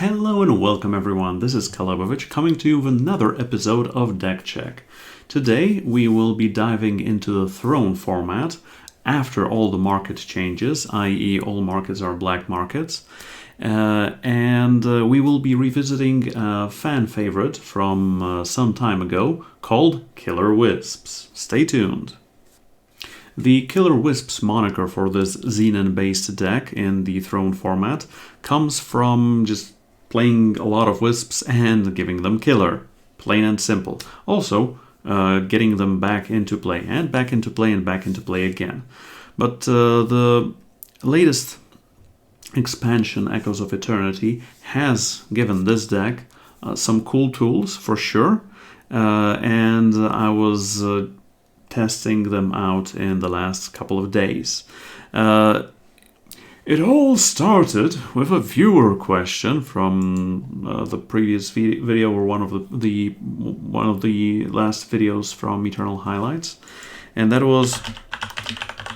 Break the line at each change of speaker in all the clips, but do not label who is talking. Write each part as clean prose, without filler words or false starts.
Hello and welcome everyone, this is Calebovitsch coming to you with another episode of Deck Check. Today we will be diving into the Throne format after all the market changes, i.e. all markets are black markets. And we will be revisiting a fan favorite from some time ago called Killer Wisps. Stay tuned. The Killer Wisps moniker for this Xenan-based deck in the Throne format comes from just playing a lot of Wisps and giving them Killer. Plain and simple. Also, getting them back into play, and back into play, and back into play again. But the latest expansion, Echoes of Eternity, has given this deck some cool tools for sure, and I was testing them out in the last couple of days. It all started with a viewer question from the previous video, or one of the last videos from Eternal Highlights, and that was: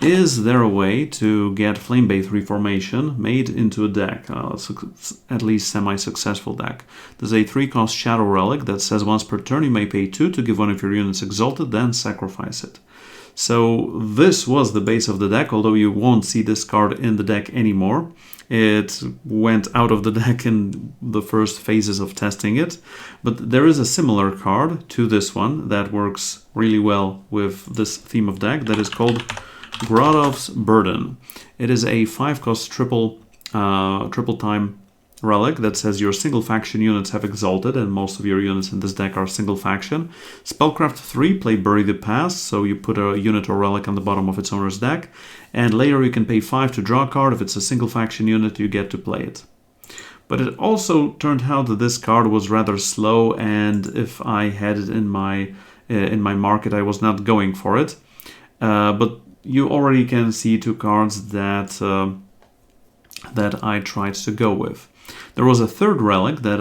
is there a way to get Flame-Bathe Reformation made into a deck, at least semi-successful deck? There's a 3-cost Shadow Relic that says once per turn you may pay 2 to give one of your units Exalted, then sacrifice it. So this was the base of the deck, although you won't see this card in the deck anymore. It went out of the deck in the first phases of testing it, but there is a similar card to this one that works really well with this theme of deck that is called Grottov's Burden. It is a 5-cost triple time relic that says your single faction units have Exalted, and most of your units in this deck are single faction. Spellcraft 3, play Bury the Past, so you put a unit or relic on the bottom of its owner's deck, and later you can pay 5 to draw a card. If it's a single faction unit, you get to play it. But it also turned out that this card was rather slow, and if I had it in my market, I was not going for it. But you already can see 2 cards that I tried to go with. There was a third relic that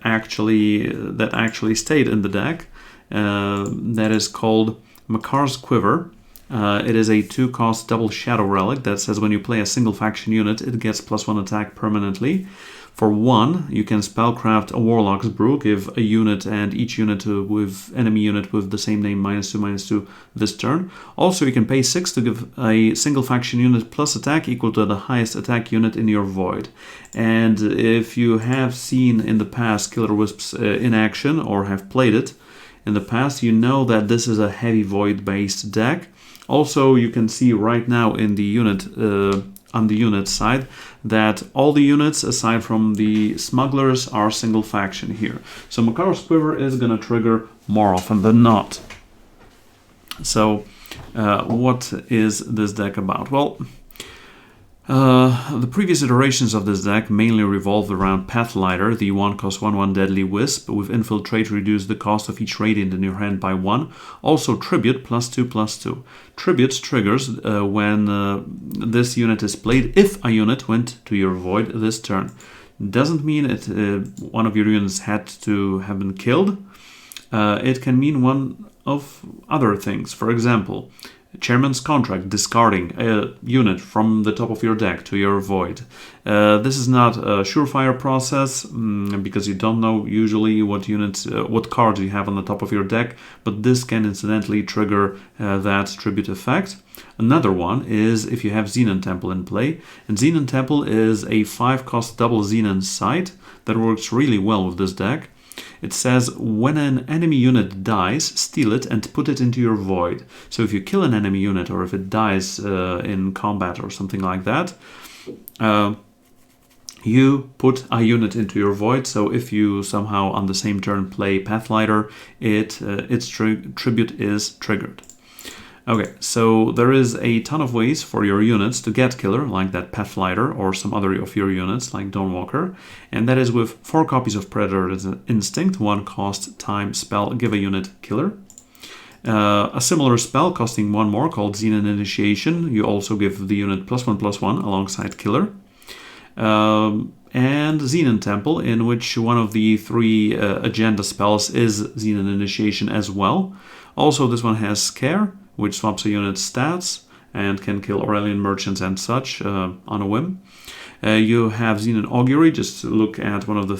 actually stayed in the deck. That is called Makar's Quiver. It is a 2-cost double shadow relic that says when you play a single faction unit, it gets +1 attack permanently. For 1, you can spellcraft a Warlock's Brew, give a unit and each unit with enemy unit with the same name -2/-2 this turn. Also, you can pay 6 to give a single faction unit plus attack equal to the highest attack unit in your void. And if you have seen in the past Killer Wisps in action, or have played it in the past, you know that this is a heavy void-based deck. Also, you can see right now in the unit on the unit side that all the units aside from the smugglers are single faction here. So Makar's Quiver is going to trigger more often than not. So what is this deck about? Well, the previous iterations of this deck mainly revolved around Pathlighter, the 1-cost 1/1 Deadly Wisp. With Infiltrate, reduce the cost of each Radiant in your hand by 1. Also Tribute, +2/+2. Tribute triggers when this unit is played if a unit went to your void this turn. Doesn't mean one of your units had to have been killed. It can mean one of other things. For example, Chairman's Contract, discarding a unit from the top of your deck to your void. This is not a surefire process because you don't know usually what cards you have on the top of your deck, but this can incidentally trigger that tribute effect. Another one is if you have Xenan Temple in play, and Xenan Temple is a 5-cost double Xenan site that works really well with this deck. It says when an enemy unit dies, steal it and put it into your void. So if you kill an enemy unit, or if it dies in combat or something like that, you put a unit into your void. So if you somehow on the same turn play Pathlighter, its tribute is triggered. Okay, so there is a ton of ways for your units to get Killer, like that Pathlighter, or some other of your units, like Dawnwalker, and that is with 4 copies of Predator's Instinct, 1-cost time spell, give a unit Killer. A similar spell costing 1 more called Xenan Initiation, you also give the unit +1/+1 alongside Killer. And Xenan Temple, in which one of the 3 agenda spells is Xenan Initiation as well. Also, this one has Scare, which swaps a unit's stats and can kill Aurelian merchants and such on a whim. You have Xenan Augury. Just look at one of the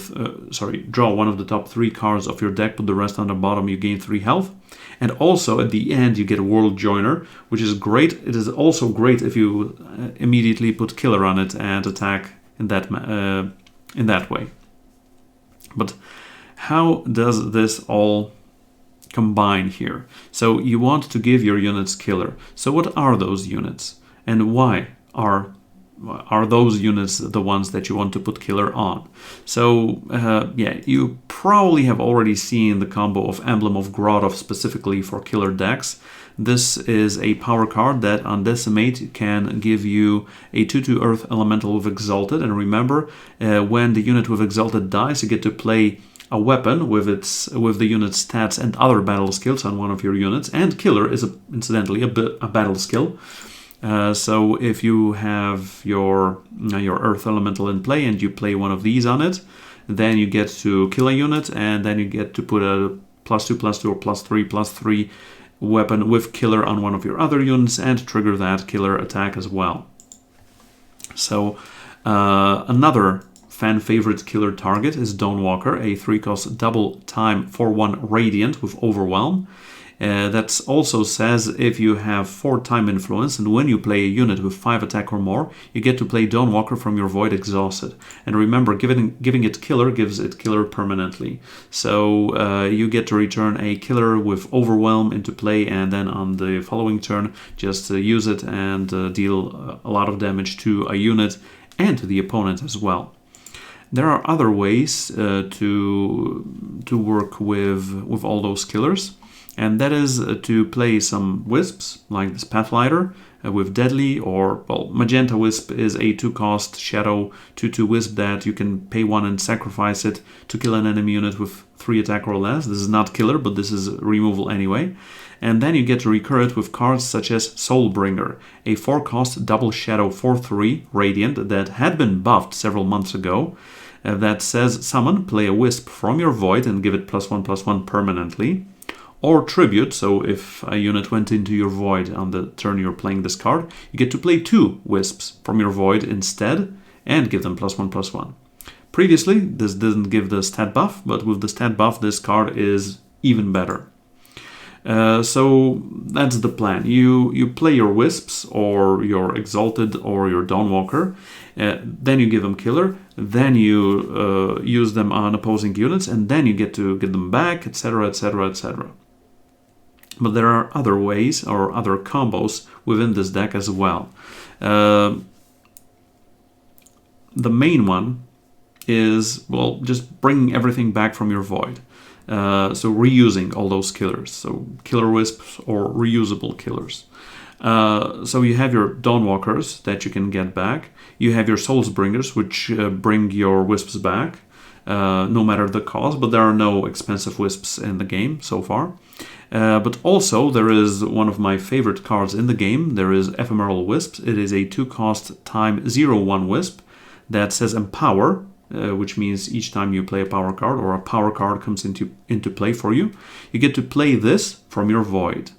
draw one of the top 3 cards of your deck, put the rest on the bottom, you gain 3 health. And also at the end you get World Joiner, which is great. It is also great if you immediately put Killer on it and attack in that way. But how does this all combine here? So you want to give your units Killer. So what are those units? And why are those units the ones that you want to put Killer on? So yeah, you probably have already seen the combo of Emblem of Grotov specifically for Killer decks. This is a power card that on Decimate can give you a 2/2 Earth Elemental with Exalted. And remember, when the unit with Exalted dies, you get to play a weapon with the unit's stats and other battle skills on one of your units. And Killer is incidentally a battle skill. So if you have your Earth Elemental in play and you play one of these on it, then you get to kill a unit, and then you get to put a +2/+2 or +3/+3 weapon with Killer on one of your other units and trigger that Killer attack as well. So another fan favorite Killer target is Dawnwalker, a 3-cost double time 4/1 Radiant with Overwhelm. That also says if you have 4 time influence and when you play a unit with 5 attack or more, you get to play Dawnwalker from your Void exhausted. And remember, giving it Killer gives it Killer permanently. So you get to return a Killer with Overwhelm into play, and then on the following turn just use it and deal a lot of damage to a unit and to the opponent as well. There are other ways to work with all those Killers. And that is to play some Wisps, like this Pathlighter with Deadly, or, well, Magenta Wisp is a 2-cost Shadow 2/2 Wisp that you can pay 1 and sacrifice it to kill an enemy unit with 3 attack or less. This is not Killer, but this is removal anyway. And then you get to recur it with cards such as Soulbringer, a 4-cost double Shadow 4/3 Radiant that had been buffed several months ago. That says summon, play a Wisp from your Void and give it +1/+1 permanently. Or Tribute, so if a unit went into your Void on the turn you're playing this card, you get to play 2 Wisps from your Void instead and give them +1/+1. Previously, this didn't give the stat buff, but with the stat buff, this card is even better. So that's the plan. You play your Wisps or your Exalted or your Dawnwalker, then you give them Killer, then you use them on opposing units, and then you get to get them back, etc., etc., etc. But there are other ways or other combos within this deck as well. The main one is, well, just bringing everything back from your Void. So reusing all those Killers, so Killer Wisps or reusable Killers. So you have your Dawnwalkers that you can get back. You have your Soulsbringers, which bring your Wisps back, no matter the cost, but there are no expensive Wisps in the game so far. But also there is one of my favorite cards in the game. There is Ephemeral Wisps. It is a 2-cost time 0/1 Wisp that says Empower, which means each time you play a power card or a power card comes into play for you, you get to play this from your Void.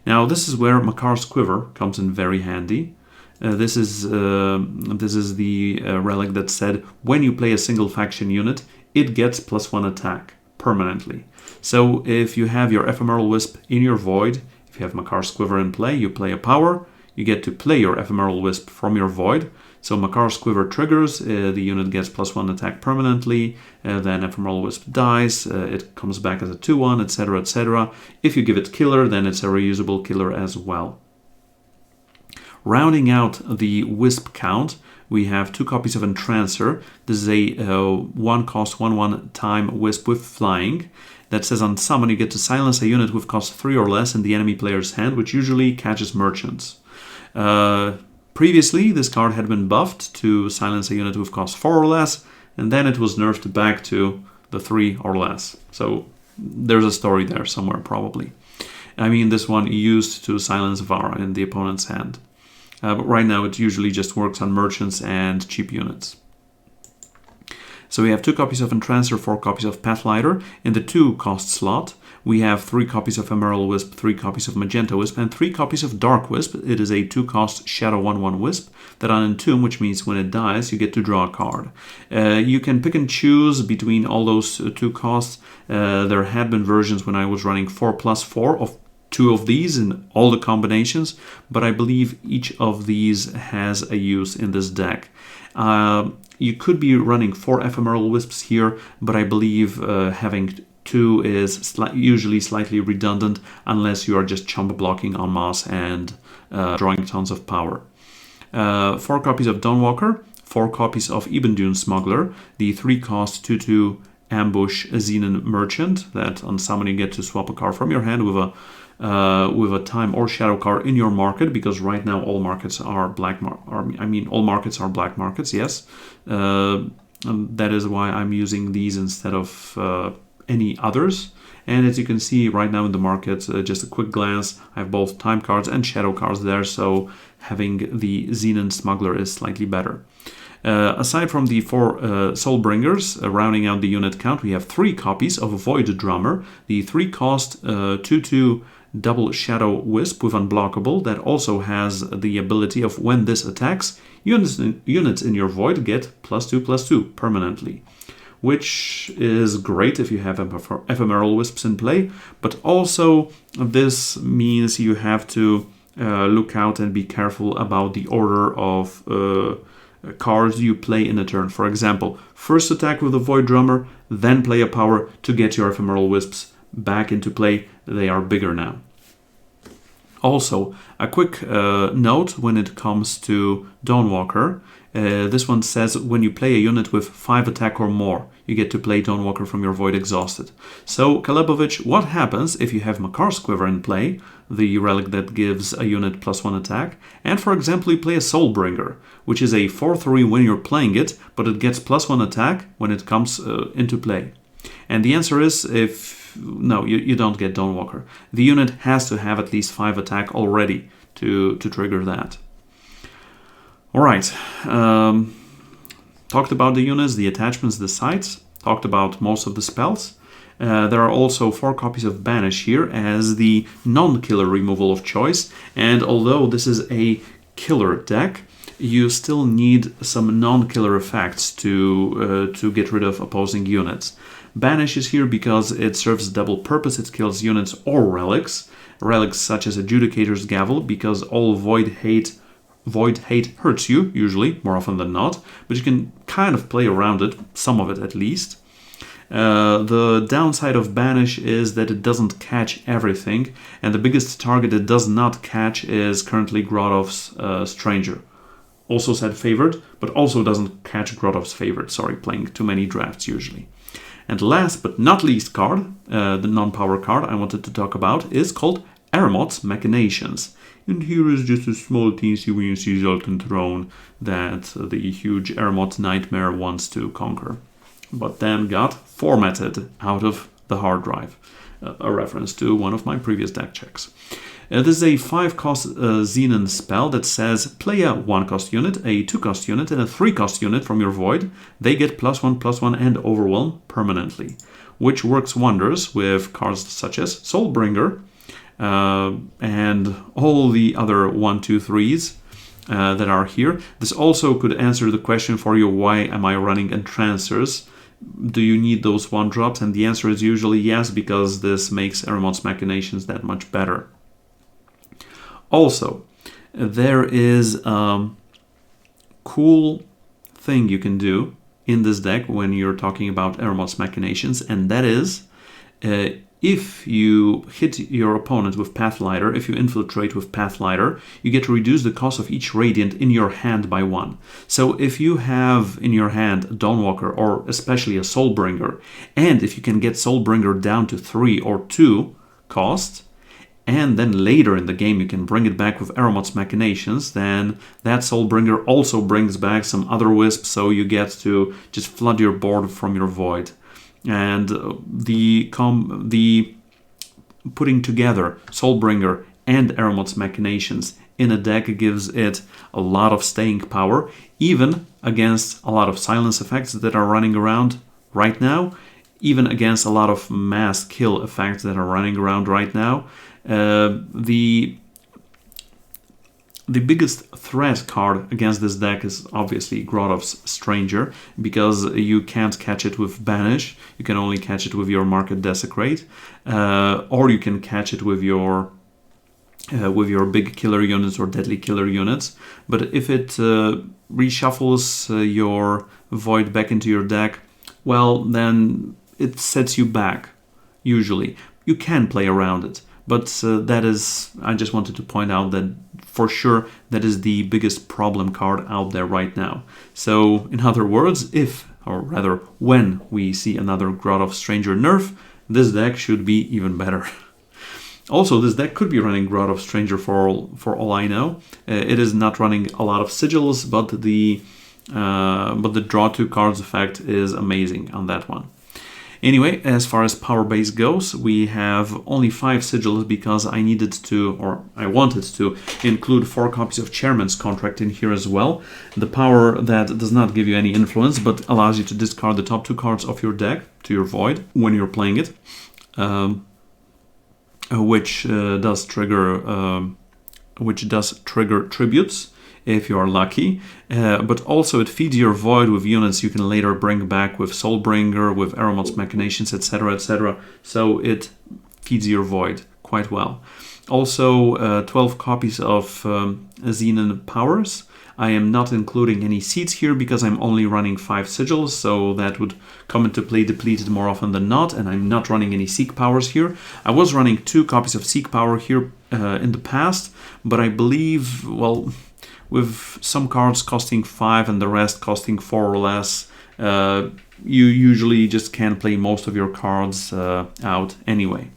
Now this is where Makar's Quiver comes in very handy. This is the relic that said when you play a single faction unit, it gets +1 attack permanently. So if you have your Ephemeral Wisp in your Void, if you have Makar's Quiver in play, you play a power, you get to play your Ephemeral Wisp from your Void. So Makar's Quiver triggers, the unit gets +1 attack permanently, then Ephemeral Wisp dies, it comes back as a 2/1, etc., etc. If you give it Killer, then it's a reusable Killer as well. Rounding out the Wisp count, we have 2 copies of Entrancer. This is a 1-cost 1/1 time Wisp with Flying that says on summon you get to silence a unit with cost 3 or less in the enemy player's hand, which usually catches merchants. Previously, this card had been buffed to silence a unit with cost 4 or less, and then it was nerfed back to the 3 or less. So there's a story there somewhere, probably. I mean, this one used to silence Vara in the opponent's hand. But right now it usually just works on merchants and cheap units. So we have 2 copies of Entrancer, 4 copies of Pathlighter. In the 2-cost slot, we have 3 copies of Emerald Wisp, 3 copies of Magenta Wisp, and 3 copies of Dark Wisp. It is a 2-cost Shadow 1/1 Wisp that on Entomb, which means when it dies, you get to draw a card. You can pick and choose between all those 2 costs. There had been versions when I was running 4+4 of 2 of these in all the combinations, but I believe each of these has a use in this deck. You could be running 4 Ephemeral Wisps here, but I believe having 2 is usually slightly redundant unless you are just chump blocking en masse and drawing tons of power. 4 copies of Dawnwalker, 4 copies of Ebon-Dune Smuggler, the 3-cost 2/2 Ambush Xenan Merchant that on summon you get to swap a card from your hand with a time or shadow card in your market, because right now all markets are all markets are black markets. Yes, that is why I'm using these instead of any others. And as you can see right now in the market, just a quick glance, I have both time cards and shadow cards there, so having the Xenan Smuggler is slightly better. Aside from the 4 Soulbringers, rounding out the unit count, we have 3 copies of Void Drummer, the 3-cost 2/2 double Shadow Wisp with Unblockable that also has the ability of when this attacks, units in your Void get +2/+2 permanently, which is great if you have Ephemeral Wisps in play, but also this means you have to look out and be careful about the order of cards you play in a turn. For example, first attack with the Void Drummer, then play a power to get your Ephemeral Wisps back into play. They are bigger now. Also, a quick note when it comes to Dawnwalker. This one says when you play a unit with 5 attack or more, you get to play Dawnwalker from your Void exhausted. So, Calebovitsch, what happens if you have Makar's Quiver in play, the relic that gives a unit +1 attack, and for example you play a Soulbringer, which is a 4/3 when you're playing it, but it gets +1 attack when it comes into play? And the answer is no, you don't get Dawnwalker. The unit has to have at least 5 attack already to trigger that. Alright, talked about the units, the attachments, the sites, talked about most of the spells. There are also 4 copies of Banish here as the non-killer removal of choice, and although this is a killer deck, you still need some non-killer effects to get rid of opposing units. Banish is here because it serves a double purpose. It kills units or relics. Relics such as Adjudicator's Gavel, because all Void hate hurts you, usually, more often than not, but you can kind of play around it, some of it at least. The downside of Banish is that it doesn't catch everything, and the biggest target it does not catch is currently Grotov's Stranger. Also said Favored, but also doesn't catch Grotov's Favored, sorry, playing too many drafts usually. And last but not least card, the non-power card I wanted to talk about, is called Aramot's Machinations. And here is just a small teensy weensy Zoltan throne that the huge Aramot Nightmare wants to conquer, but then got formatted out of the hard drive. A reference to one of my previous deck checks. This is a 5-cost Xenan spell that says play a 1-cost unit, a 2-cost unit, and a 3-cost unit from your Void. They get +1/+1 and Overwhelm permanently, which works wonders with cards such as Soulbringer and all the other 1, 2, 3s that are here. This also could answer the question for you, why am I running Entrancers? Do you need those 1-drops? And the answer is usually yes, because this makes Aramot's Machinations that much better. Also, there is a cool thing you can do in this deck when you're talking about Aramot's Machinations, and that is if you hit your opponent with Pathlighter, if you infiltrate with Pathlighter, you get to reduce the cost of each Radiant in your hand by 1. So if you have in your hand a Dawnwalker or especially a Soulbringer, and if you can get Soulbringer down to 3 or 2 cost, and then later in the game you can bring it back with Aramot's Machinations, then that Soulbringer also brings back some other wisps, so you get to just flood your board from your Void. And the putting together Soulbringer and Eremot's Machinations in a deck gives it a lot of staying power, even against a lot of silence effects that are running around right now, even against a lot of mass kill effects that are running around right now. The biggest threat card against this deck is obviously Grotov's Stranger, because you can't catch it with Banish, you can only catch it with your Market Desecrate, or you can catch it with your big killer units or deadly killer units. But if it reshuffles your Void back into your deck, well, then it sets you back, usually. You can play around it, but that is, I just wanted to point out that for sure that is the biggest problem card out there right now. So in other words, if, or rather when, we see another Grotov Stranger nerf, this deck should be even better. Also, this deck could be running Grotov Stranger for all I know. It is not running a lot of sigils, but the draw 2 cards effect is amazing on that one. Anyway, as far as power base goes, we have only 5 sigils because I needed to, or I wanted to, include 4 copies of Chairman's Contract in here as well. The power that does not give you any influence, but allows you to discard the top 2 cards of your deck to your Void when you're playing it, which does trigger tributes if you are lucky, but also it feeds your Void with units you can later bring back with Soulbringer, with Eremot's Machinations, etc, etc. So it feeds your Void quite well. Also 12 copies of Xenan Powers. I am not including any seeds here because I'm only running 5 sigils, so that would come into play depleted more often than not, and I'm not running any Seek Powers here. I was running 2 copies of Seek Power here in the past, but I believe, well, with some cards costing 5 and the rest costing 4 or less, you usually just can't play most of your cards out anyway.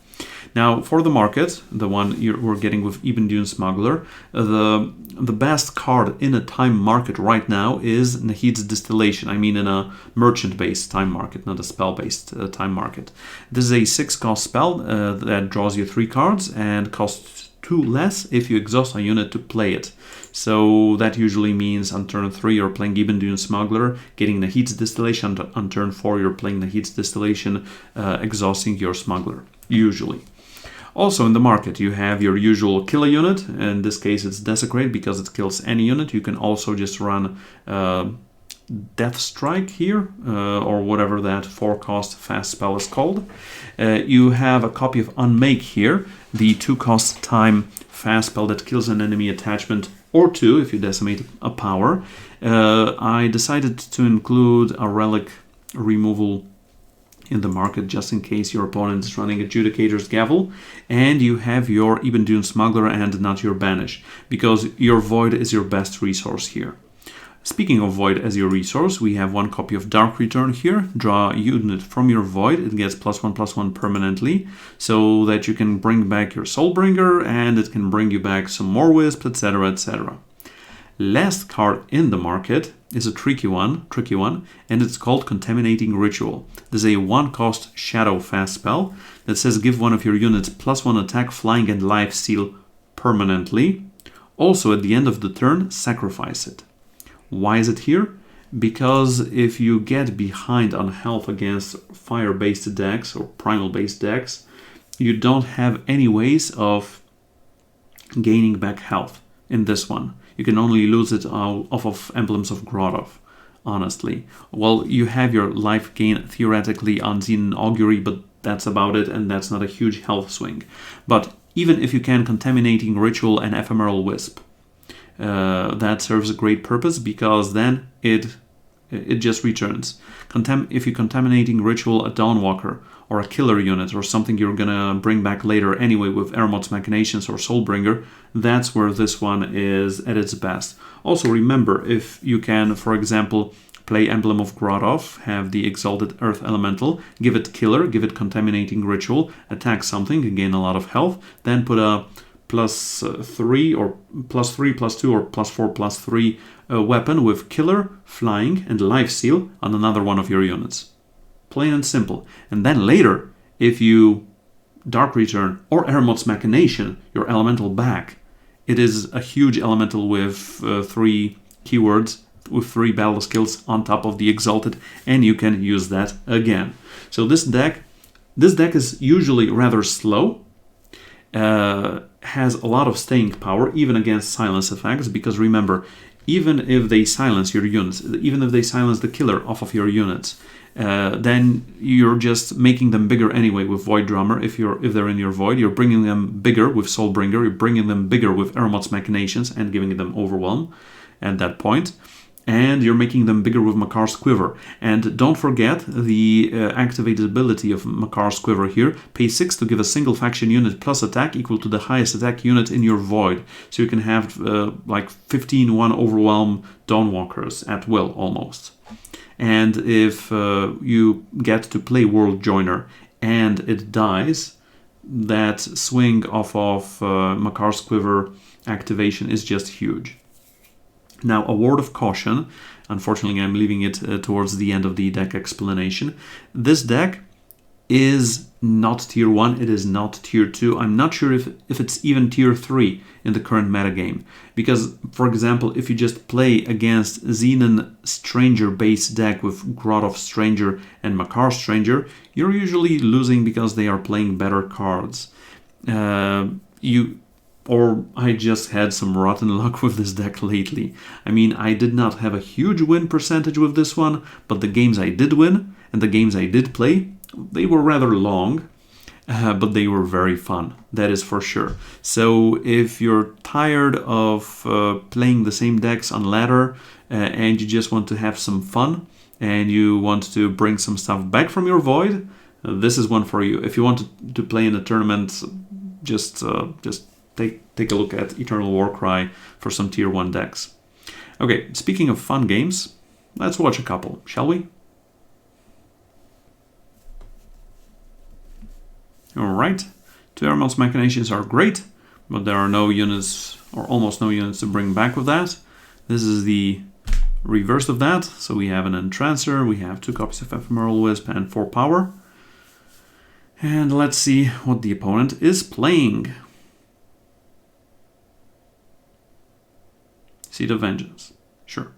Now, for the market, the one we're getting with Ebon Dune Smuggler, the best card in a time market right now is Nahid's Distillation. I mean in a merchant-based time market, not a spell-based time market. This is a 6-cost spell that draws you 3 cards and costs 2 less if you exhaust a unit to play it. So that usually means on turn 3 you're playing Ebon Dune Smuggler, getting Nahid's Distillation. On turn 4 you're playing Nahid's Distillation, exhausting your Smuggler, usually. Also in the market you have your usual killer unit. In this case it's Desecrate because it kills any unit. You can also just run Death Strike here, or whatever that 4-cost fast spell is called. You have a copy of Unmake here, the 2-cost time fast spell that kills an enemy attachment, or 2 if you decimate a power. I decided to include a relic removal in the market just in case your opponent is running Adjudicator's Gavel, and you have your Ebon Dune Smuggler and not your Banish, because your Void is your best resource here. Speaking of Void as your resource, we have 1 copy of Dark Return here. Draw a unit from your Void, it gets +1/+1 permanently, so that you can bring back your Soulbringer, and it can bring you back some more Wisps, etc, etc. Last card in the market is a tricky one, and it's called Contaminating Ritual. This is a 1-cost shadow fast spell that says give one of your units +1 attack, flying, and life steal permanently. Also at the end of the turn, sacrifice it. Why is it here? Because if you get behind on health against fire-based decks or primal-based decks, you don't have any ways of gaining back health in this one. You can only lose it off of Emblems of Grotov, honestly. Well, you have your life gain theoretically on Xenan Augury, but that's about it, and that's not a huge health swing. But even if you can Contaminating Ritual and Ephemeral Wisp, that serves a great purpose, because then it just returns. If you're Contaminating Ritual a Dawnwalker or a killer unit or something you're gonna bring back later anyway with Eremot's Machinations or Soulbringer, that's where this one is at its best. Also remember, if you can, for example, play Emblem of Grotov, have the Exalted Earth Elemental, give it Killer, give it Contaminating Ritual, attack something, gain a lot of health, then put a +3 or +3/+2 or +4/+3 weapon with Killer, Flying, and Life Steal on another one of your units. Plain and simple. And then later, if you Dark Return, or Ermot's Machination, your elemental back. It is a huge elemental with 3 keywords, with 3 battle skills on top of the Exalted, and you can use that again. So this deck is usually rather slow, has a lot of staying power, even against silence effects, because remember, even if they silence your units, even if they silence the killer off of your units, then you're just making them bigger anyway with Void Drummer. If they're in your Void, you're bringing them bigger with Soulbringer, you're bringing them bigger with Ermot's Machinations and giving them Overwhelm at that point. And you're making them bigger with Makar's Quiver. And don't forget the activated ability of Makar's Quiver here. Pay 6 to give a single faction unit plus attack equal to the highest attack unit in your Void. So you can have like 15-1 Overwhelm Dawnwalkers at will, almost. And if you get to play World Joiner and it dies, that swing off of Makar's Quiver activation is just huge. Now, a word of caution. Unfortunately, I'm leaving it towards the end of the deck explanation. This deck is not tier 1, it is not tier 2. I'm not sure if it's even tier 3 in the current metagame. Because, for example, if you just play against Xenan Stranger base deck with Grot of Stranger and Makar Stranger, you're usually losing because they are playing better cards. Or I just had some rotten luck with this deck lately. I mean, I did not have a huge win percentage with this one, but the games I did win and the games I did play, they were rather long, but they were very fun, that is for sure. So if you're tired of playing the same decks on ladder and you just want to have some fun and you want to bring some stuff back from your Void, this is one for you. If you want to play in a tournament, just take a look at Eternal Warcry for some tier 1 decks. Okay, speaking of fun games, let's watch a couple, shall we? Alright, 2 Ermot's Machinations are great, but there are no units, or almost no units to bring back with that. This is the reverse of that, so we have an Entrancer, we have 2 copies of Ephemeral Wisp and 4 power. And let's see what the opponent is playing. Seed of Vengeance. Sure.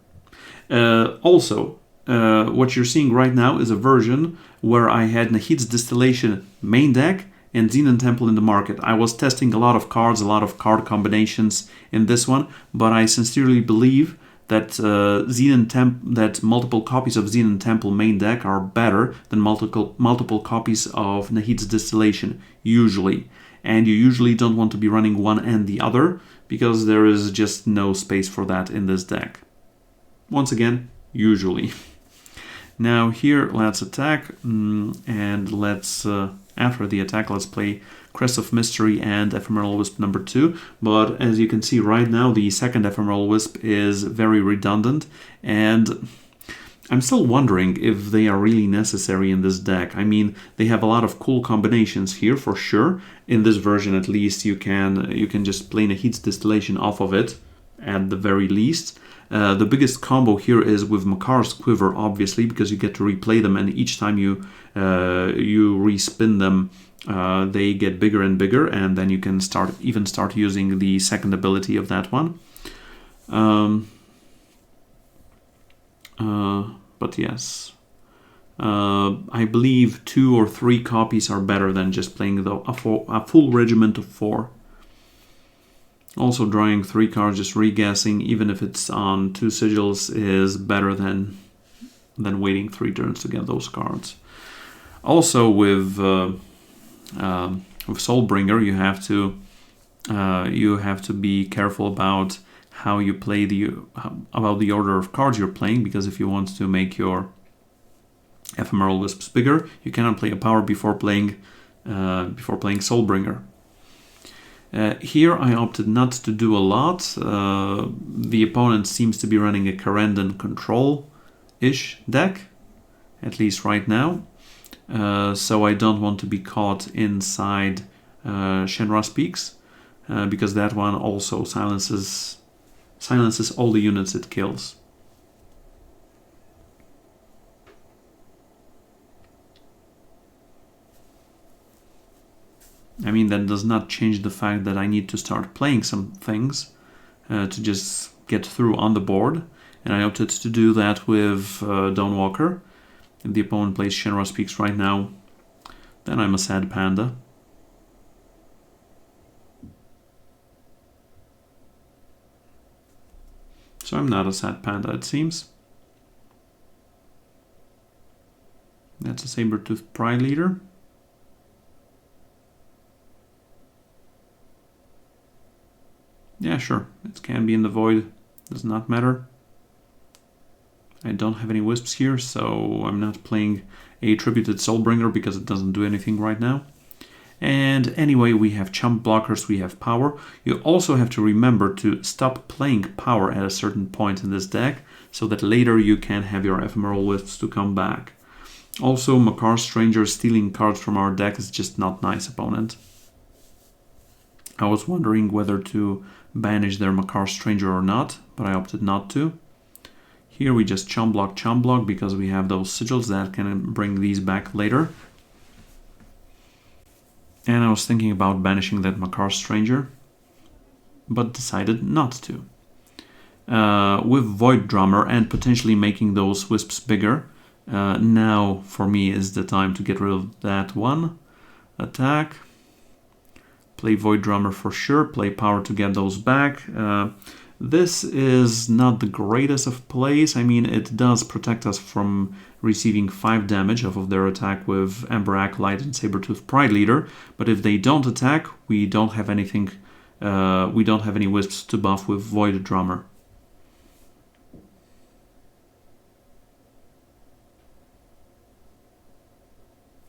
Also, what you're seeing right now is a version where I had Nahid's Distillation main deck and Xenan Temple in the market. I was testing a lot of cards, a lot of card combinations in this one, but I sincerely believe that that multiple copies of Xenan Temple main deck are better than multiple copies of Nahid's Distillation, usually. And you usually don't want to be running one and the other, because there is just no space for that in this deck. Once again, usually. Now here, let's attack, and let's, after the attack, let's play Crest of Mystery and Ephemeral Wisp number 2. But as you can see right now, the second Ephemeral Wisp is very redundant, and I'm still wondering if they are really necessary in this deck. I mean, they have a lot of cool combinations here for sure. In this version, at least, you can just play Nahid's Distillation off of it, at the very least. The biggest combo here is with Makar's Quiver, obviously, because you get to replay them, and each time you respin them, they get bigger and bigger, and then you can start using the second ability of that one. But yes, I believe 2 or 3 copies are better than just playing a full regiment of 4. Also, drawing 3 cards, just regassing, even if it's on 2 sigils, is better than waiting 3 turns to get those cards. Also, with Soulbringer, you have to be careful about how you play about the order of cards you're playing, because if you want to make your Ephemeral Wisps bigger, you cannot play a power before playing Soulbringer. Here I opted not to do a lot. The opponent seems to be running a Karendon control-ish deck, at least right now. So I don't want to be caught inside Shenra's Peaks, because that one also silences all the units it kills. mean, that does not change the fact that I need to start playing some things to just get through on the board. And I opted to do that with Dawnwalker. If the opponent plays Shinra Speaks right now, then I'm a sad panda. So I'm not a sad panda, it seems. That's a Saber-Toothed Pride Leader. Yeah, sure, it can be in the void, does not matter. I don't have any Wisps here, so I'm not playing a Tributed Soulbringer because it doesn't do anything right now. And anyway, we have chump blockers, we have power. You also have to remember to stop playing power at a certain point in this deck, so that later you can have your Ephemeral Wisps to come back. Also, Makar Stranger stealing cards from our deck is just not nice, opponent. I was wondering whether to banish their Makar Stranger or not, but I opted not to. Here we just chump block because we have those sigils that can bring these back later. And I was thinking about banishing that Makar Stranger, but decided not to. With Void Drummer and potentially making those Wisps bigger, now for me is the time to get rid of that one. Attack. Play Void Drummer for sure, play power to get those back. This is not the greatest of plays. I mean, it does protect us from receiving 5 damage off of their attack with Ember Acolyte and Saber-Toothed Pride Leader, but if they don't attack, we don't have anything, we don't have any Wisps to buff with Void Drummer.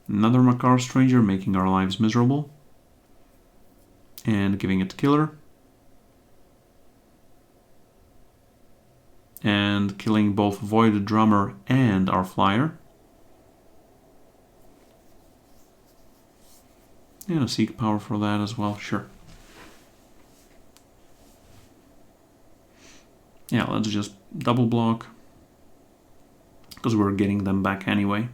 Another Makar Stranger, making our lives miserable. And giving it Killer. And killing both Void Drummer and our Flyer. And a Seek Power for that as well, sure. Yeah, let's just double block, because we're getting them back anyway.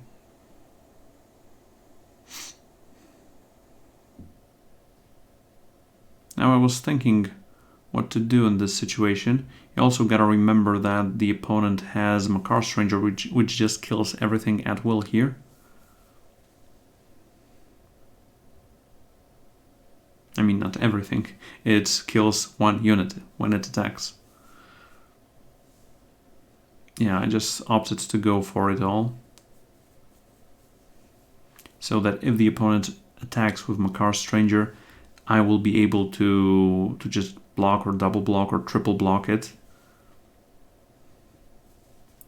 Now I was thinking what to do in this situation. You also gotta remember that the opponent has Makar Stranger, which just kills everything at will here. I mean, not everything. It kills 1 unit when it attacks. Yeah, I just opted to go for it all. So that if the opponent attacks with Makar Stranger, I will be able to just block or double block or triple block it.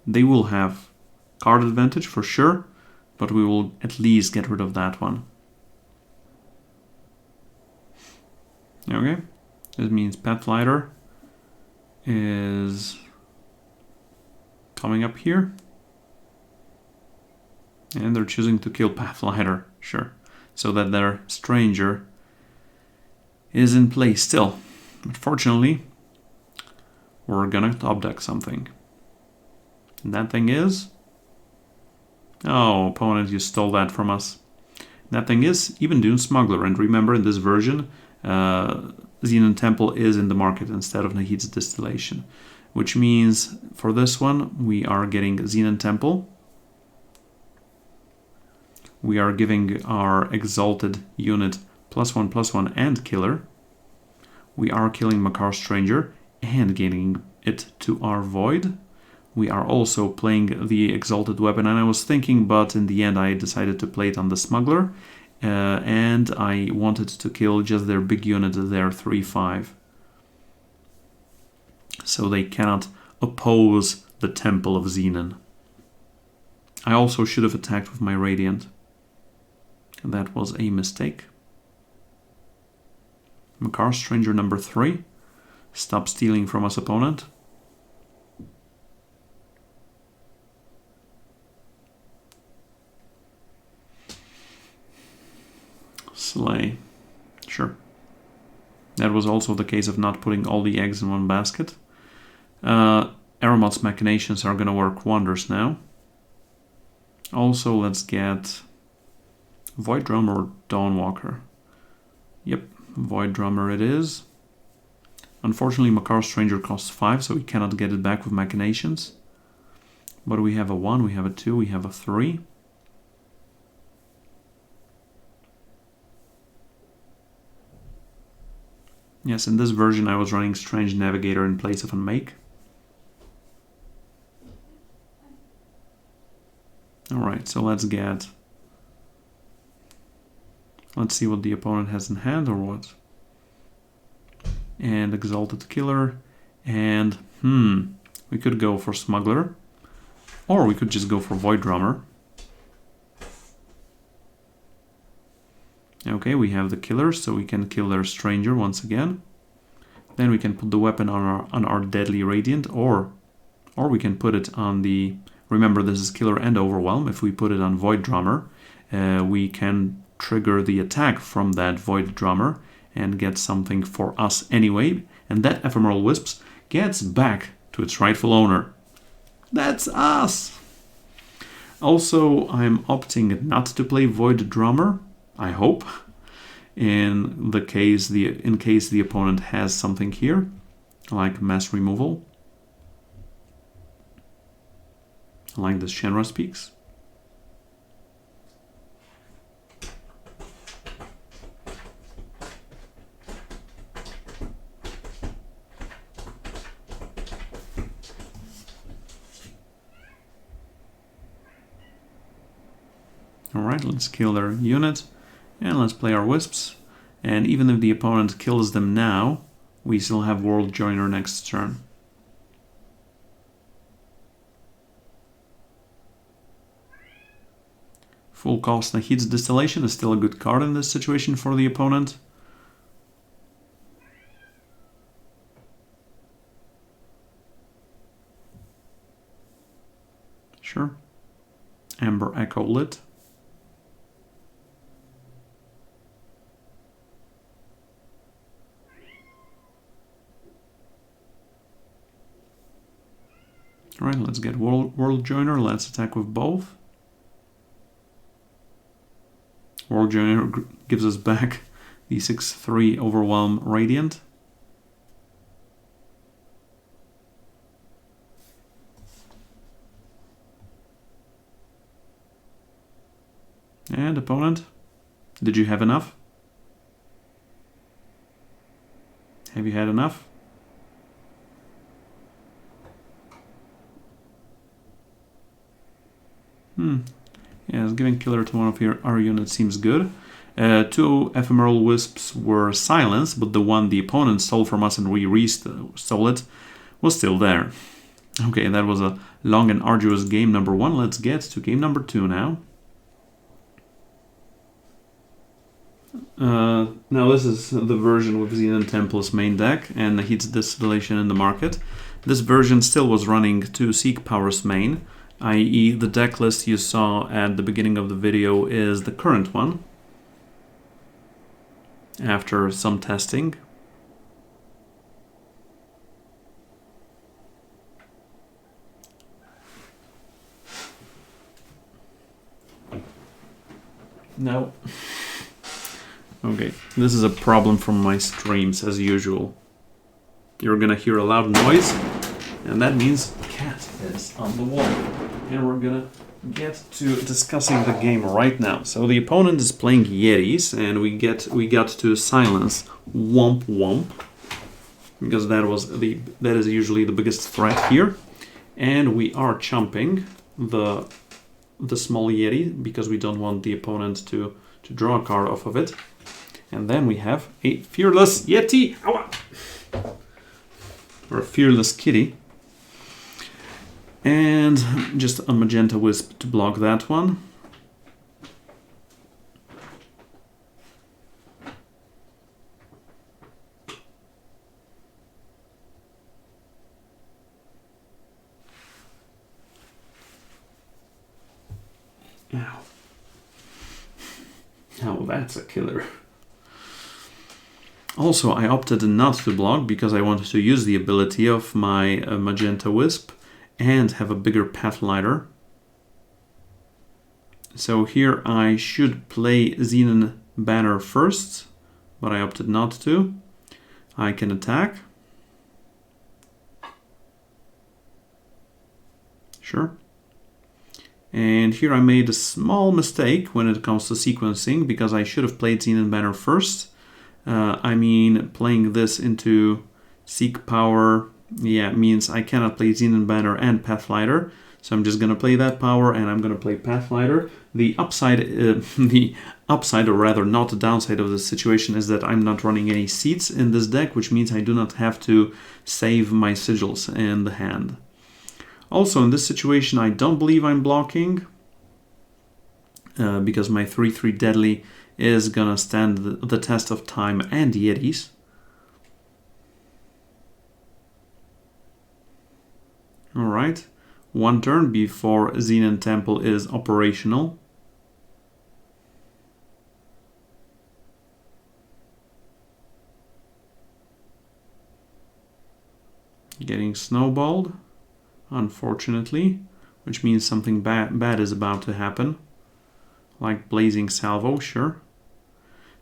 They will have card advantage for sure, but we will at least get rid of that one. Okay, this means Pathfinder is coming up here. And they're choosing to kill Pathfinder, sure. So that their Stranger is in play still. But fortunately, we're gonna top deck something. And that thing is... Oh, opponent, you stole that from us. That thing is Even Dune Smuggler. And remember, in this version, Xenan Temple is in the market instead of Nahid's Distillation. Which means, for this one, we are getting Xenan Temple. We are giving our Exalted unit +1/+1 and Killer. We are killing Makar Stranger and gaining it to our Void. We are also playing the Exalted weapon, and I was thinking, but in the end I decided to play it on the Smuggler, and I wanted to kill just their big unit, their 3/5. So they cannot oppose the Temple of Xenan. I also should have attacked with my Radiant. That was a mistake. Makar Stranger number 3. Stop stealing from us, opponent. Slay. Sure. That was also the case of not putting all the eggs in one basket. Aramot's Machinations are going to work wonders now. Also, let's get Void Drum or Dawnwalker. Yep, Void Drummer it is. Unfortunately, Makar Stranger costs 5, so we cannot get it back with Machinations. But we have a 1, we have a 2, we have a 3. Yes, in this version I was running Strange Navigator in place of Unmake. Alright, so let's see what the opponent has in hand or what. And Exalted Killer, and we could go for Smuggler, or we could just go for Void Drummer. Okay, we have the killer, so we can kill their stranger once again. Then we can put the weapon on our Deadly Radiant, or we can put it on the... Remember, this is killer and overwhelm. If we put it on Void Drummer, we can trigger the attack from that Void Drummer and get something for us anyway. And that Ephemeral Wisps gets back to its rightful owner. That's us! Also, I'm opting not to play Void Drummer, I hope, in case the opponent has something here, like Mass Removal, like the Shenra Speaks. Alright, let's kill their unit, and let's play our Wisps. And even if the opponent kills them now, we still have World Joiner next turn. Full cost Nahid's Distillation is still a good card in this situation for the opponent. Sure. Amber Echo Lit. Alright, let's get World Joiner. Let's attack with both. World Joiner gives us back the 6/3 Overwhelm Radiant. And opponent, did you have enough? Have you had enough? Yes, giving killer to one of our units seems good. 2 Ephemeral Wisps were silenced, but the one the opponent stole from us and we stole it was still there. Okay, that was a long and arduous game number 1. Let's get to game number 2 now. Now this is the version with Xenan Temple's main deck and Nahid's Distillation in the market. This version still was running 2 Seek Powers main, i.e. the deck list you saw at the beginning of the video is the current one, after some testing. No. Okay, this is a problem from my streams as usual. You're gonna hear a loud noise, and that means cat is on the wall. And we're gonna get to discussing the game right now. So the opponent is playing Yetis, and we got to silence Womp Womp, because that is usually the biggest threat here. And we are chomping the small Yeti because we don't want the opponent to draw a card off of it. And then we have a Fearless Yeti, or a Fearless Kitty. And just a Magenta Wisp to block that one. Ow. Now that's a killer. Also, I opted not to block because I wanted to use the ability of my Magenta Wisp and have a bigger Pathlighter. So here I should play Xenan Banner first, but I opted not to. I can attack. Sure. And here I made a small mistake when it comes to sequencing, because I should have played Xenan Banner first. I mean, playing this into Seek Power, yeah, means I cannot play Xenan Banner and Pathfinder. So I'm just going to play that power, and I'm going to play Pathfinder. The upside, or rather not the downside of the situation, is that I'm not running any seats in this deck, which means I do not have to save my sigils in the hand. Also, in this situation, I don't believe I'm blocking, because my 3/3 Deadly is gonna stand the test of time and Yetis. Alright, one turn before Xenan Temple is operational. Getting snowballed, unfortunately, which means something bad is about to happen. Like Blazing Salvo, sure.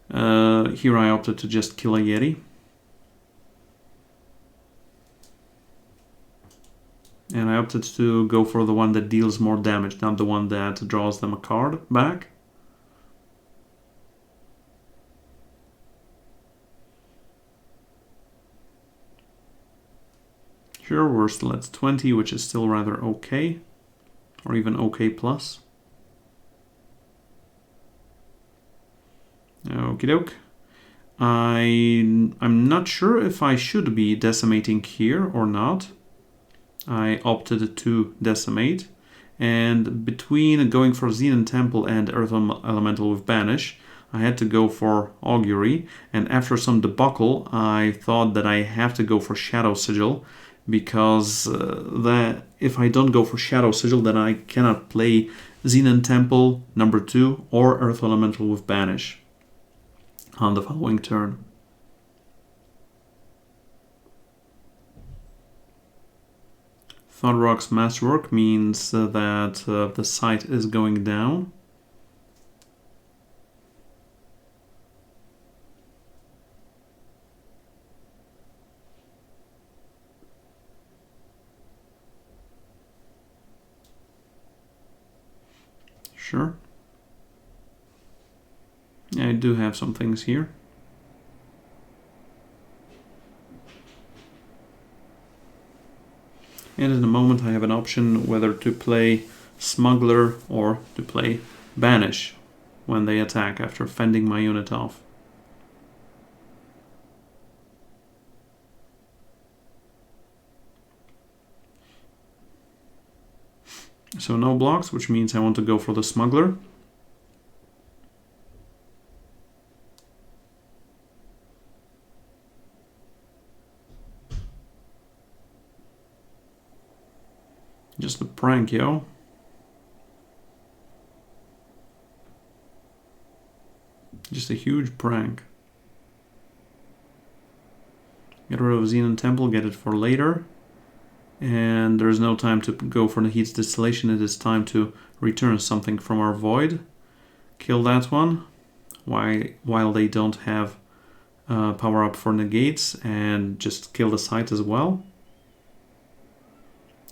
Here I opted to just kill a Yeti. And I opted to go for the one that deals more damage, not the one that draws them a card back. Sure, we're still at 20, which is still rather okay. Or even okay plus. Okie doke. I'm not sure if I should be decimating here or not. I opted to decimate. And between going for Xenan Temple and Earth Elemental with Banish, I had to go for Augury. And after some debacle, I thought that I have to go for Shadow Sigil, because that if I don't go for Shadow Sigil, then I cannot play Xenan Temple #2 or Earth Elemental with Banish on the following turn. Thoughtrock's Masterwork means that the site is going down. Sure. Yeah, I do have some things here. And in a moment I have an option whether to play Smuggler or to play Banish when they attack after fending my unit off. So no blocks, which means I want to go for the Smuggler. Just a prank, yo. Just a huge prank. Get rid of Xenan Temple, get it for later. And there's no time to go for the Heat's Distillation. It is time to return something from our void. Kill that one while they don't have power up for negates, and just kill the site as well.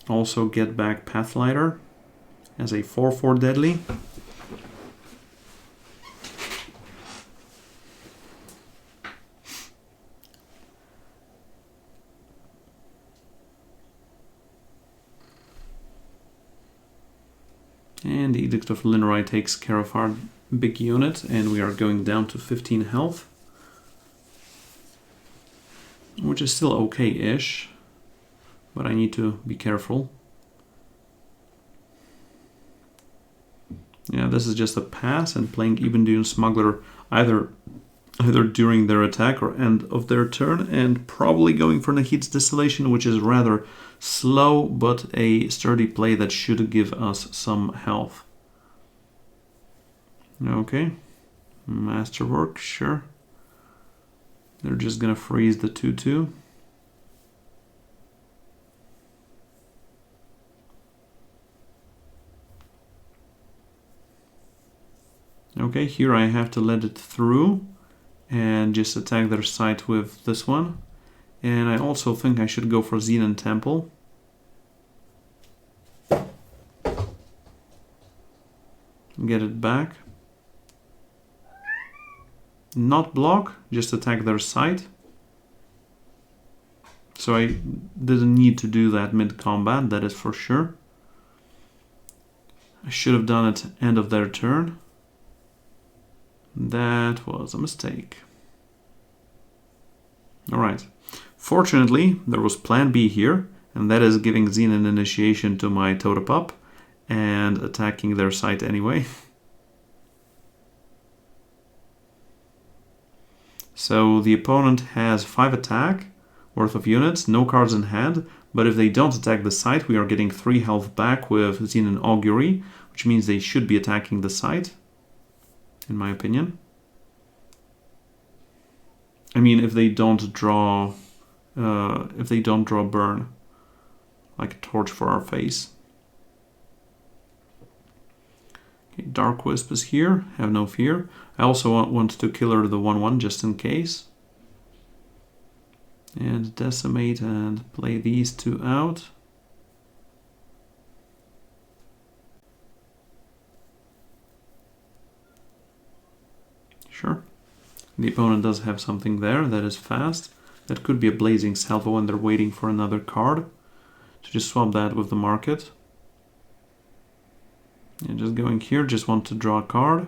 Also get back Pathlighter as a 4/4 deadly. And the Edict of Linroy takes care of our big unit, and we are going down to 15 health. Which is still okay-ish, but I need to be careful. Yeah, this is just a pass, and playing Ebondune Smuggler either during their attack or end of their turn, and probably going for Nahid's Distillation, which is rather slow, but a sturdy play that should give us some health. Okay, Masterwork, sure. They're just gonna freeze the 2/2. Okay, here I have to let it through and just attack their site with this one. And I also think I should go for Xenan Temple. Get it back. Not block, just attack their site. So I didn't need to do that mid-combat, that is for sure. I should have done it end of their turn. That was a mistake. Alright. Fortunately, there was plan B here, and that is giving Xenan initiation to my Totepup and attacking their site anyway. So the opponent has 5 attack worth of units, no cards in hand, but if they don't attack the site, we are getting 3 health back with Xenan Augury, which means they should be attacking the site, in my opinion. I mean, if they don't draw burn, like a torch for our face. Okay, Dark Wisp is here, have no fear. I also want to killer the 1/1 just in case. And decimate and play these 2 out. Sure. The opponent does have something there that is fast. That could be a Blazing Salvo and they're waiting for another card. To just swap that with the market. And just going here, just want to draw a card.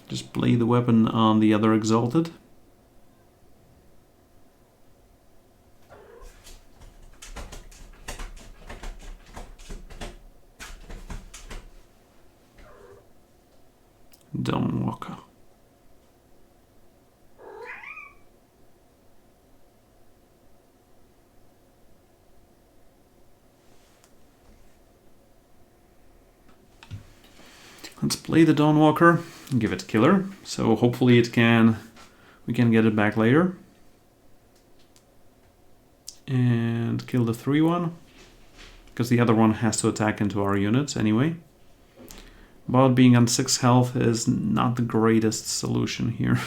Just play the weapon on the other Exalted. Dawnwalker. Let's play the Dawnwalker and give it killer. So hopefully we can get it back later. And kill the 3/1. Because the other one has to attack into our units anyway. But being on 6 health is not the greatest solution here.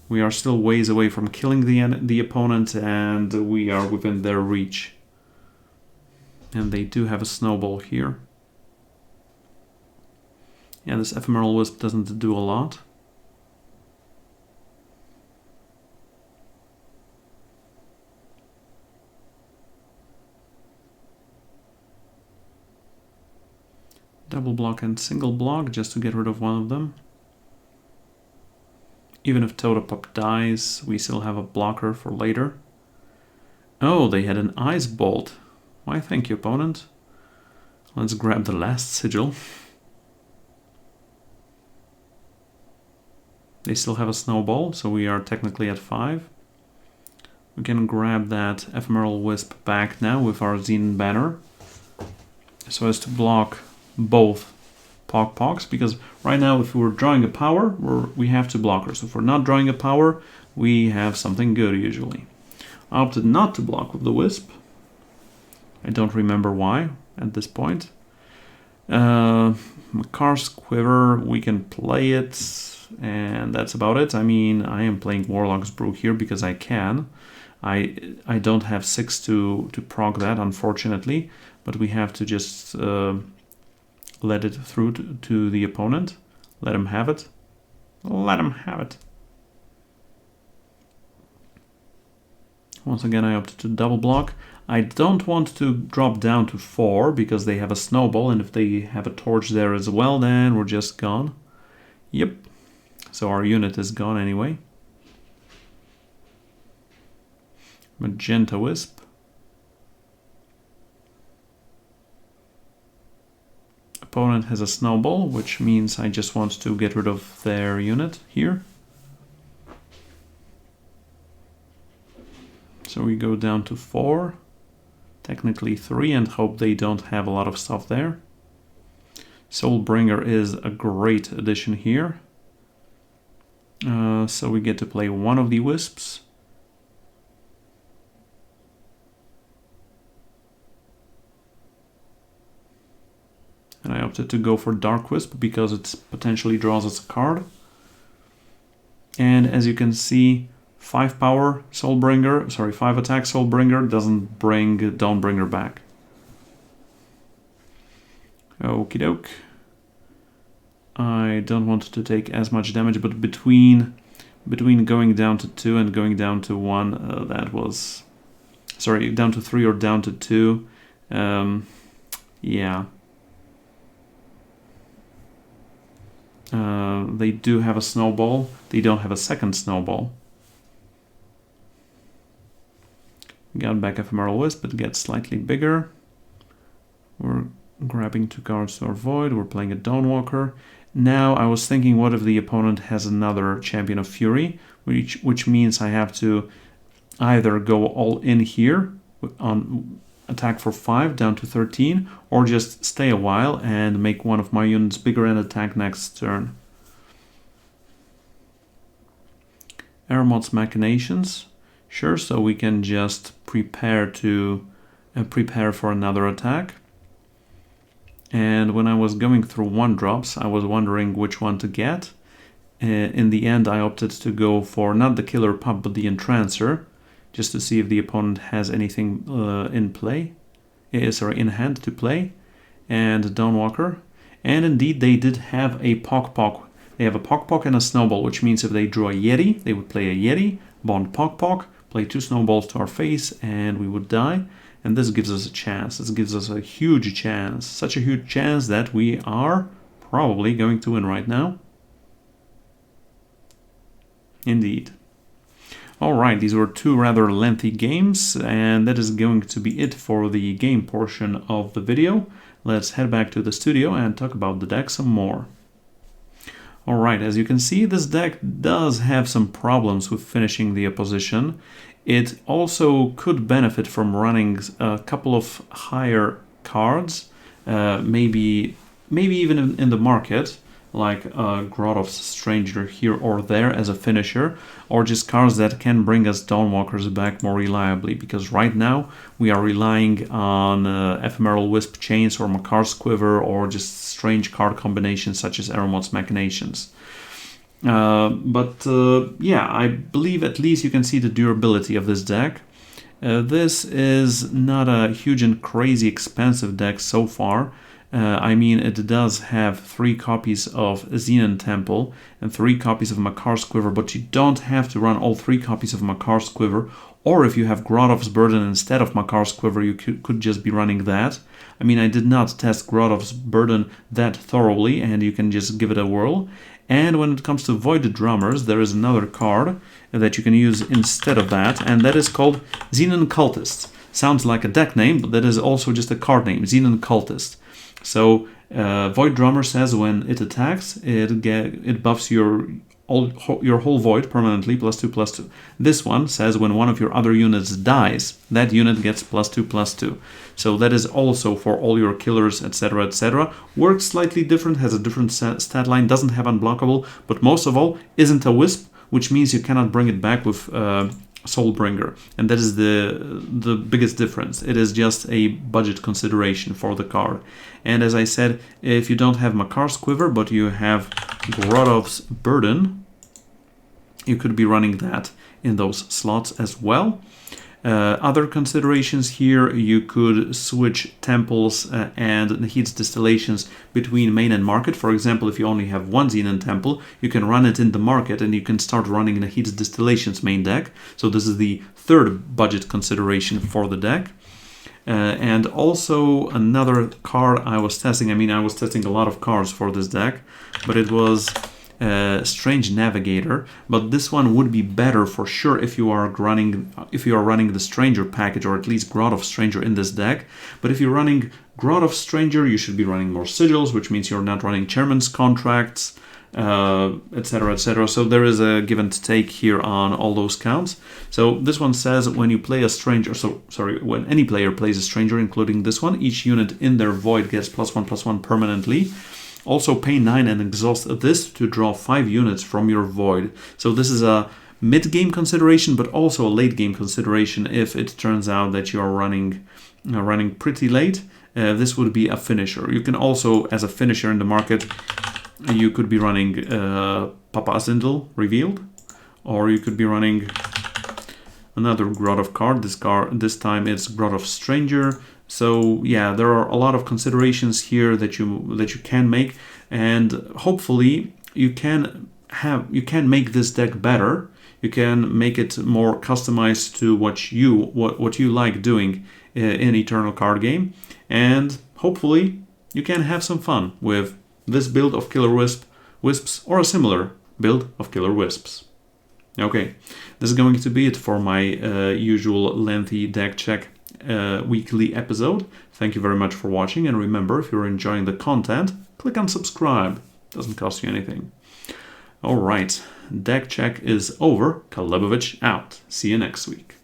We are still ways away from killing the opponent and we are within their reach. And they do have a snowball here. Yeah, this Ephemeral Wisp doesn't do a lot. Double block and single block just to get rid of one of them. Even if Totepup dies, we still have a blocker for later. Oh, they had an Ice Bolt. Why, thank you, opponent. Let's grab the last sigil. They still have a snowball, so we are technically at 5. We can grab that Ephemeral Wisp back now with our Xenan banner, so as to block both Pogs, because right now if we're drawing a power, we have 2 blockers. If we're not drawing a power, we have something good usually. I opted not to block with the Wisp. I don't remember why at this point. Makar's Quiver, we can play it, and that's about it. I mean, I am playing Warlock's Brew here because I can. I don't have 6 to prog that, unfortunately, but we have to just let it through to the opponent. Let him have it. Let him have it. Once again, I opted to double block. I don't want to drop down to 4 because they have a snowball, and if they have a torch there as well, then we're just gone. Yep. So our unit is gone anyway. Magenta Wisp. Opponent has a snowball, which means I just want to get rid of their unit here. So we go down to 4, technically 3, and hope they don't have a lot of stuff there. Soulbringer is a great addition here. So we get to play one of the Wisps. And I opted to go for Dark Wisp because it potentially draws us a card. And as you can see, 5 power Soulbringer, sorry, 5 attack Soulbringer don't bring her back. Okie doke. I don't want to take as much damage, but between going down to 2 and going down to 1, that was... Sorry, down to 3 or down to 2. Yeah. They do have a snowball. They don't have a second snowball. Got back Ephemeral Wisp, but gets slightly bigger. We're grabbing 2 cards to our void. We're playing a Dawnwalker. Now I was thinking, what if the opponent has another Champion of Fury, which means I have to either go all in here on attack for 5 down to 13, or just stay a while and make one of my units bigger and attack next turn. Eremot's Machinations. Sure, so we can just prepare for another attack. And when I was going through 1-drops, I was wondering which one to get. In the end, I opted to go for not the Killer Pup, but the Entrancer, just to see if the opponent has anything in hand to play, and Dawnwalker. And indeed, they did have a Pok-Pok. They have a Pok-Pok and a Snowball, which means if they draw a Yeti, they would play a Yeti, bond Pok-Pok, play 2 snowballs to our face, and we would die. And this gives us a chance. This gives us a huge chance. Such a huge chance that we are probably going to win right now. Indeed. Alright, these were 2 rather lengthy games, and that is going to be it for the game portion of the video. Let's head back to the studio and talk about the deck some more. Alright, as you can see, this deck does have some problems with finishing the opposition. It also could benefit from running a couple of higher cards, maybe even in the market, like Grottov's Stranger here or there as a finisher, or just cards that can bring us Dawnwalkers back more reliably, because right now we are relying on Ephemeral Wisp Chains or Makar's Quiver, or just strange card combinations such as Eremot's Machinations. Yeah, I believe at least you can see the durability of this deck. This is not a huge and crazy expensive deck so far. I mean, it does have 3 copies of Xenan Temple and 3 copies of Makar's Quiver, but you don't have to run all 3 copies of Makar's Quiver, or if you have Grottov's Burden instead of Makar's Quiver, you could just be running that. I mean, I did not test Grottov's Burden that thoroughly, and you can just give it a whirl. And when it comes to Void Drummers, there is another card that you can use instead of that, and that is called Xenan Cultist. Sounds like a deck name, but that is also just a card name, Xenan Cultist. So Void Drummer says when it attacks, it buffs your whole Void permanently, +2/+2. This one says when one of your other units dies, that unit gets +2/+2. So that is also for all your killers, etc., etc. Works slightly different, has a different stat line, doesn't have unblockable, but most of all isn't a Wisp, which means you cannot bring it back with Soulbringer, and that is the biggest difference. It is just a budget consideration for the card. And as I said, if you don't have Makar's Quiver, but you have Grottov's Burden, you could be running that in those slots as well. Other considerations here, you could switch temples and Nahid's distillations between main and market. For example, if you only have one Xenan temple, you can run it in the market and you can start running Nahid's distillations main deck. So this is the third budget consideration for the deck. And also another card I was testing. I mean, I was testing a lot of cards for this deck, but it was Strange Navigator, but this one would be better for sure if you are running the Stranger package, or at least Grotto Stranger in this deck. But if you're running Grotto Stranger, you should be running more sigils, which means you're not running Chairman's Contracts, etc., etc. So there is a give and take here on all those counts. So this one says when you play a Stranger, when any player plays a Stranger, including this one, each unit in their void gets +1/+1 permanently. Also pay 9 and exhaust this to draw 5 units from your void. So this is a mid-game consideration, but also a late-game consideration if it turns out that you are running pretty late. This would be a finisher. You can also, as a finisher in the market, you could be running Papa Asindel Revealed. or you could be running another Grot card. This time it's Grot Stranger. So yeah, there are a lot of considerations here that you can make, and hopefully you can make this deck better. You can make it more customized to what you like doing in Eternal card game, and hopefully you can have some fun with this build of Killer Wisps or a similar build of Killer Wisps. Okay, this is going to be it for my usual lengthy deck check weekly episode. Thank you very much for watching, and remember, if you're enjoying the content, click on subscribe. Doesn't cost you anything. Alright, deck check is over. Calebovitsch out. See you next week.